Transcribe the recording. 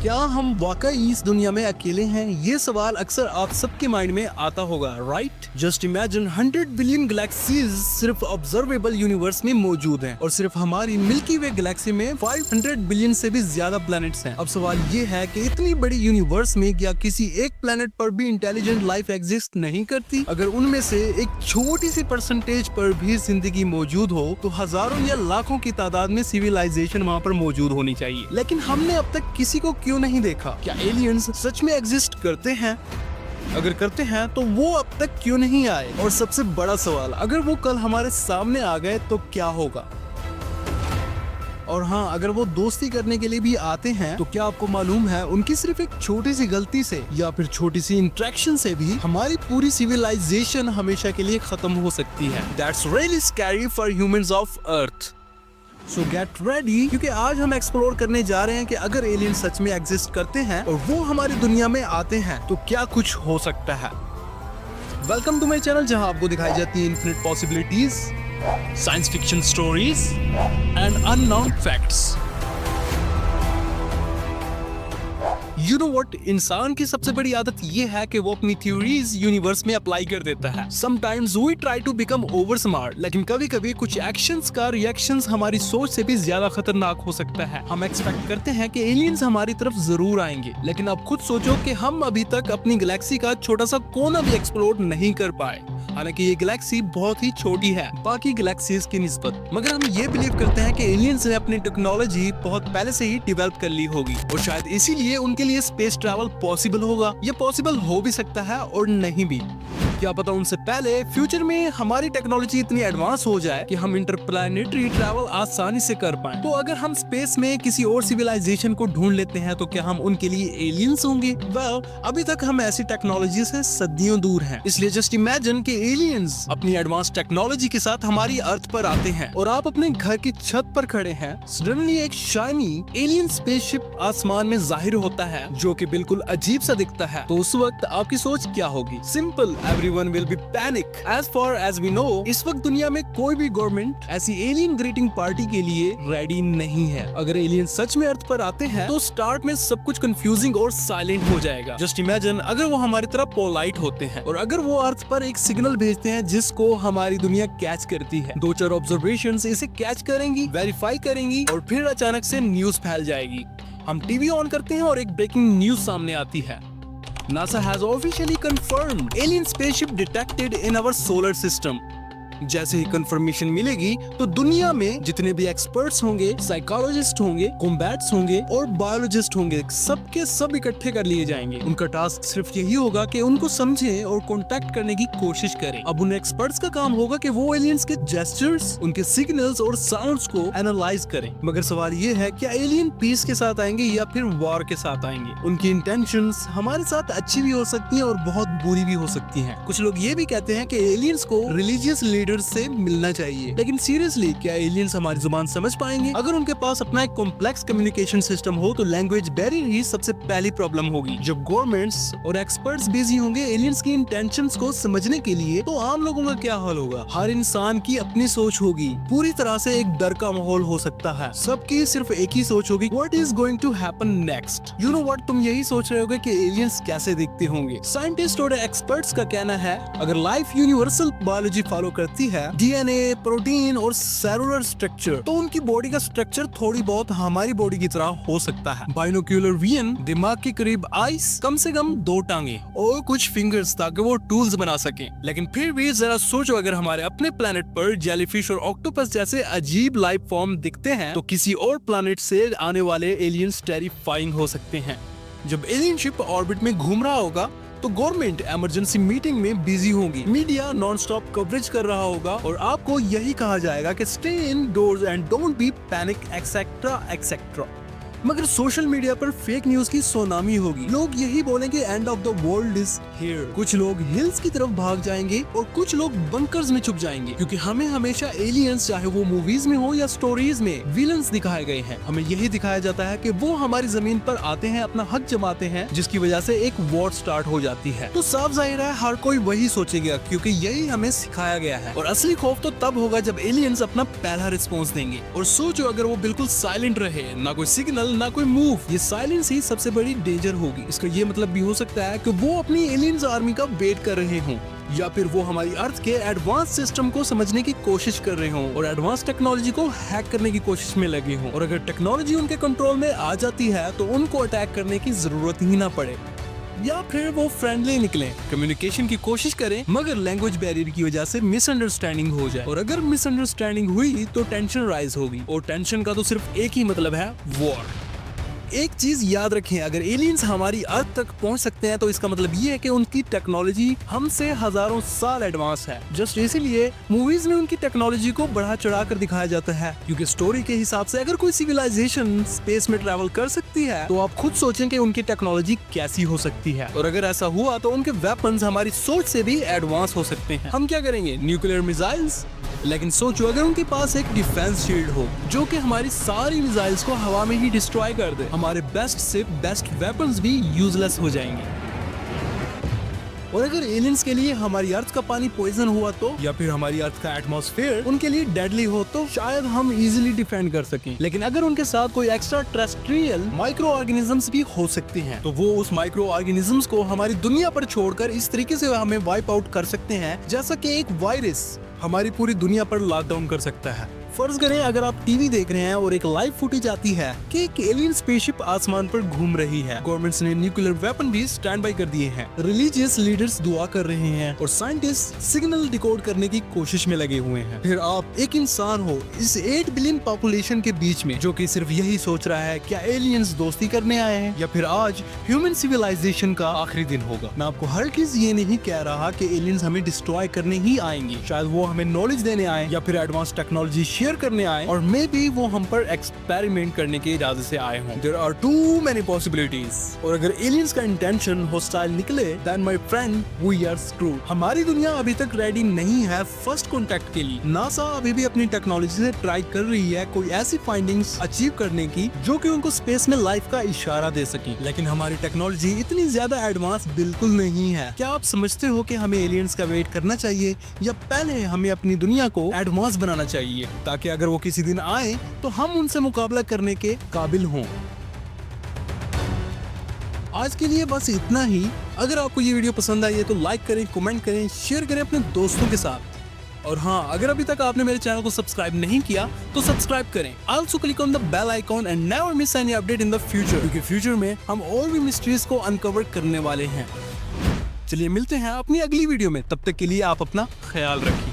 क्या हम वाकई इस दुनिया में अकेले हैं? ये सवाल अक्सर आप सबके माइंड में आता होगा, right? Just imagine 100 billion galaxies सिर्फ ऑब्जर्वेबल यूनिवर्स में मौजूद हैं और सिर्फ हमारी मिल्की वे गैलेक्सी में 500 बिलियन से भी ज्यादा प्लैनेट्स हैं। अब सवाल ये है कि इतनी बड़ी यूनिवर्स में क्या किसी एक प्लैनेट पर भी इंटेलिजेंट लाइफ एग्जिस्ट नहीं करती? अगर उनमें से एक छोटी सी परसेंटेज पर भी जिंदगी मौजूद हो तो हजारों या लाखों की तादाद में सिविलाइजेशन वहाँ पर मौजूद होनी चाहिए। लेकिन हमने अब तक किसी को क्यों नहीं देखा? क्या एलियंस सच में एग्जिस्ट करते हैं? अगर करते हैं तो वो अब तक क्यों नहीं आए? और सबसे बड़ा सवाल, अगर वो कल हमारे सामने आ गए तो क्या होगा? और हाँ, अगर वो दोस्ती करने के लिए भी आते हैं तो क्या आपको मालूम है उनकी सिर्फ एक छोटी सी गलती से या फिर छोटी सी इंटरेक्शन से भी हमारी पूरी सिविलाइजेशन हमेशा के लिए खत्म हो सकती है। That's really scary for humans of Earth. So get ready, क्योंकि आज हम एक्सप्लोर करने जा रहे हैं कि अगर एलियन सच में एग्जिस्ट करते हैं और वो हमारी दुनिया में आते हैं तो क्या कुछ हो सकता है। वेलकम टू माय चैनल, जहां आपको दिखाई जाती है infinite possibilities, science fiction stories and unknown facts. You know what? इंसान की सबसे बड़ी आदत ये है कि वो अपनी थ्योरीज यूनिवर्स में अप्लाई कर देता है। Sometimes we try to become over smart, लेकिन कभी-कभी कुछ एक्शंस का रिएक्शंस हमारी सोच से भी ज्यादा खतरनाक हो सकता है। हम एक्सपेक्ट करते हैं कि एलियंस हमारी तरफ जरूर आएंगे, लेकिन अब खुद सोचो कि हम अभी तक अपनी गैलेक्सी का छोटा सा कोना भी एक्सप्लोर नहीं कर पाए। हालांकि ये गैलेक्सी बहुत ही छोटी है बाकी गैलेक्सीज की निस्बत, मगर हम ये बिलीव करते हैं कि एलियंस ने अपनी टेक्नोलॉजी बहुत पहले से ही डेवलप कर ली होगी और शायद इसीलिए उनके लिए स्पेस ट्रैवल पॉसिबल होगा। ये पॉसिबल हो भी सकता है और नहीं भी। क्या पता उनसे पहले फ्यूचर में हमारी टेक्नोलॉजी इतनी एडवांस हो जाए कि हम इंटरप्लैनेटरी ट्रैवल आसानी से कर पाएं। तो अगर हम स्पेस में किसी और सिविलाइजेशन को ढूंढ लेते हैं तो क्या हम उनके लिए एलियंस होंगे? वेल, अभी तक हम ऐसी टेक्नोलॉजी से सदियों दूर हैं। इसलिए जस्ट इमेजिन कि एलियंस अपनी एडवांस टेक्नोलॉजी के साथ हमारी अर्थ पर आते हैं और आप अपने घर की छत पर खड़े हैं। सडनली एक शाइनी एलियन स्पेसशिप आसमान में जाहिर होता है जो कि बिल्कुल अजीब सा दिखता है। तो उस वक्त आपकी सोच क्या होगी? Simple, everyone will be panic. As far as we know, इस वक्त दुनिया में कोई भी गवर्नमेंट ऐसी एलियन ग्रीटिंग पार्टी के लिए रेडी नहीं है। अगर एलियन सच में अर्थ पर आते हैं तो स्टार्ट में सब कुछ कंफ्यूजिंग और साइलेंट हो जाएगा। जस्ट इमेजिन अगर वो हमारी तरह पोलाइट होते हैं और अगर वो अर्थ पर एक सिग्नल भेजते हैं जिसको हमारी दुनिया कैच करती है। 2-4 ऑब्जर्वेशंस इसे कैच करेंगी, वेरीफाई करेंगी और फिर अचानक से न्यूज फैल जाएगी। हम टीवी ऑन करते हैं और एक ब्रेकिंग न्यूज सामने आती है। NASA has officially confirmed alien spaceship detected in our solar system. जैसे ही कंफर्मेशन मिलेगी तो दुनिया में जितने भी एक्सपर्ट्स होंगे, साइकोलॉजिस्ट होंगे, कॉम्बैट्स होंगे और बायोलॉजिस्ट होंगे, सबके सब इकट्ठे कर लिए जाएंगे। उनका टास्क सिर्फ यही होगा कि उनको समझें और कांटेक्ट करने की कोशिश करें। अब उन एक्सपर्ट्स का काम होगा कि वो एलियंस के जेस्चर्स, उनके सिग्नल्स और साउंड्स को एनालाइज करें। मगर सवाल ये है, क्या एलियन पीस के साथ आएंगे या फिर वॉर के साथ आएंगे? उनकी इंटेंशंस हमारे साथ अच्छी भी हो सकती हैं और बहुत बुरी भी हो सकती हैं। कुछ लोग ये भी कहते हैं कि एलियंस को रिलीजियस से मिलना चाहिए, लेकिन सीरियसली क्या एलियंस हमारी जुबान समझ पाएंगे? अगर उनके पास अपना एक कॉम्प्लेक्स कम्युनिकेशन सिस्टम हो तो लैंग्वेज बैरियर ही सबसे पहली प्रॉब्लम होगी। जब गवर्नमेंट्स और एक्सपर्ट्स बिजी होंगे एलियंस की इंटेंशंस को समझने के लिए, तो आम लोगों का क्या हाल होगा? हर इंसान की अपनी सोच होगी, पूरी तरह से एक डर का माहौल हो सकता है। सबकी सिर्फ एक ही सोच होगी, what is going to happen next? You know what, तुम यही सोच रहे होगे कि एलियंस कैसे दिखते होंगे। साइंटिस्ट और एक्सपर्ट्स का कहना है अगर लाइफ यूनिवर्सल बायोलॉजी फॉलो करती है, डीएनए, प्रोटीन और सेलुलर स्ट्रक्चर, तो उनकी बॉडी का स्ट्रक्चर थोड़ी बहुत हमारी बॉडी की तरह हो सकता है। बाइनोक्यूलर विजन, दिमाग के करीब आइस, कम से कम 2 टांगे और कुछ फिंगर्स ताकि वो टूल्स बना सकें। लेकिन फिर भी जरा सोचो, अगर हमारे अपने प्लेनेट पर जेलीफिश और ऑक्टोपस जैसे अजीब लाइफ फॉर्म दिखते हैं तो किसी और प्लेनेट से आने वाले एलियंस टेरिफाइंग हो सकते हैं। जब एलियन शिप ऑर्बिट में घूम रहा होगा तो गवर्नमेंट इमरजेंसी मीटिंग में बिजी होगी, मीडिया नॉन स्टॉप कवरेज कर रहा होगा और आपको यही कहा जाएगा कि stay in doors and don't be panic etcetera etcetera. मगर सोशल मीडिया पर फेक न्यूज की सोनामी होगी। लोग यही बोलेंगे end of the world is here. कुछ लोग हिल्स की तरफ भाग जाएंगे और कुछ लोग बंकर्स में छुप जाएंगे, क्योंकि हमें हमेशा एलियंस, चाहे वो मूवीज में हो या स्टोरीज में, विलन्स दिखाए गए हैं। हमें यही दिखाया जाता है कि वो हमारी जमीन पर आते हैं, अपना हक जमाते हैं, जिसकी वजह से एक वॉर स्टार्ट हो जाती है। तो साफ जाहिर है हर कोई वही सोचेगा, क्योंकि यही हमें सिखाया गया है। और असली खौफ तो तब होगा जब एलियंस अपना पहला रिस्पॉन्स देंगे। और सोचो अगर वो बिल्कुल साइलेंट रहे, ना कोई सिग्नल सिग्नल ना कोई मूव। ये साइलेंस ही सबसे बड़ी डेंजर होगी। इसका ये मतलब भी हो सकता है कि वो अपनी एलियंस आर्मी का वेट कर रहे हों, या फिर वो हमारी अर्थ के एडवांस सिस्टम को समझने की कोशिश कर रहे हों और एडवांस टेक्नोलॉजी को हैक करने की कोशिश में लगे हों। और अगर टेक्नोलॉजी उनके कंट्रोल में आ जाती है तो उनको अटैक करने की जरूरत ही ना पड़े, या फिर वो फ्रेंडली निकलें, कम्युनिकेशन की कोशिश करें, मगर लैंग्वेज बैरियर की वजह से मिसअंडरस्टैंडिंग हो जाए। और अगर मिसअंडरस्टैंडिंग हुई तो टेंशन राइज होगी, और टेंशन का तो सिर्फ एक ही मतलब है, वॉर। एक चीज याद रखें, अगर एलियंस हमारी अर्थ तक पहुंच सकते हैं तो इसका मतलब ये है कि उनकी टेक्नोलॉजी हमसे हजारों साल एडवांस है। जस्ट इसीलिए मूवीज में उनकी टेक्नोलॉजी को बढ़ा चढ़ा कर दिखाया जाता है, क्योंकि स्टोरी के हिसाब से अगर कोई सिविलाइजेशन स्पेस में ट्रैवल कर सकती है तो आप खुद सोचें कि उनकी टेक्नोलॉजी कैसी हो सकती है। और अगर ऐसा हुआ तो उनके वेपन्स हमारी सोच से भी एडवांस हो सकते हैं। हम क्या करेंगे? Nuclear missiles. लेकिन सोचो अगर उनके पास एक डिफेंस शील्ड हो जो कि हमारी सारी मिसाइल्स को हवा में ही डिस्ट्रॉय कर दे, हमारे बेस्ट से बेस्ट वेपन्स भी यूजलेस हो जाएंगे। और अगर एलियंस के लिए हमारी अर्थ का पानी पॉइजन हुआ तो, या फिर हमारी अर्थ का एटमॉस्फेयर उनके लिए डेडली हो तो शायद हम इजीली डिफेंड कर सकें। लेकिन अगर उनके साथ कोई एक्स्ट्रा टेरेस्ट्रियल माइक्रो ऑर्गेनिजम्स भी हो सकते हैं तो वो उस माइक्रो ऑर्गेनिजम्स को हमारी दुनिया पर छोड़कर इस तरीके से हमें वाइप आउट कर सकते हैं जैसा कि एक वायरस हमारी पूरी दुनिया पर लॉकडाउन कर सकता है। फर्ज करें अगर आप टीवी देख रहे हैं और एक लाइव फुटेज आती है कि एक एलियन स्पेसशिप आसमान पर घूम रही है। गवर्नमेंट्स ने न्यूक्लियर वेपन भी स्टैंड बाय कर दिए हैं, रिलीजियस लीडर्स दुआ कर रहे हैं और साइंटिस्ट सिग्नल डिकोड करने की कोशिश में लगे हुए हैं। फिर आप एक इंसान हो इस 8 बिलियन पॉपुलेशन के बीच में जो कि सिर्फ यही सोच रहा है क्या एलियंस दोस्ती करने आए हैं या फिर आज ह्यूमन सिविलाइजेशन का आखिरी दिन होगा। मैं आपको हर चीज ये नहीं कह रहा कि एलियंस हमें डिस्ट्रॉय करने ही आएंगे, शायद वो हमें नॉलेज देने आए या फिर एडवांस टेक्नोलॉजी शेयर करने आए, और मे बी वो हम पर एक्सपेरिमेंट करने की इजाजत से आए हों। There are too many possibilities। और अगर एलियंस का इंटेंशन हॉस्टाइल निकले, then my friend we are screwed। हमारी दुनिया अभी तक रेडी नहीं है फर्स्ट कॉन्टैक्ट के लिए। नासा अभी भी अपनी टेक्नोलॉजी से ट्राई कर रही है कोई ऐसी फाइंडिंग्स अचीव करने की जो कि उनको स्पेस में लाइफ का इशारा दे सके, लेकिन हमारी टेक्नोलॉजी इतनी ज्यादा एडवांस बिल्कुल नहीं है। क्या आप समझते हो कि हमें एलियंस का वेट करना चाहिए या पहले हमें अपनी दुनिया को एडवांस बनाना चाहिए ताकि अगर वो किसी दिन आए तो हम उनसे मुकाबला करने के काबिल हों? आज के लिए बस इतना ही। अगर आपको ये वीडियो पसंद आई है तो लाइक करें, कमेंट करें, शेयर करें अपने दोस्तों के साथ। और हाँ, अगर अभी तक आपने मेरे चैनल को सब्सक्राइब नहीं किया तो सब्सक्राइब करें। Also click on the bell icon and never miss any update in the future, क्योंकि फ्यूचर में हम और भी मिस्ट्रीज को अनकवर करने वाले हैं। चलिए मिलते हैं अपनी अगली वीडियो में, तब तक के लिए आप अपना ख्याल रखिए।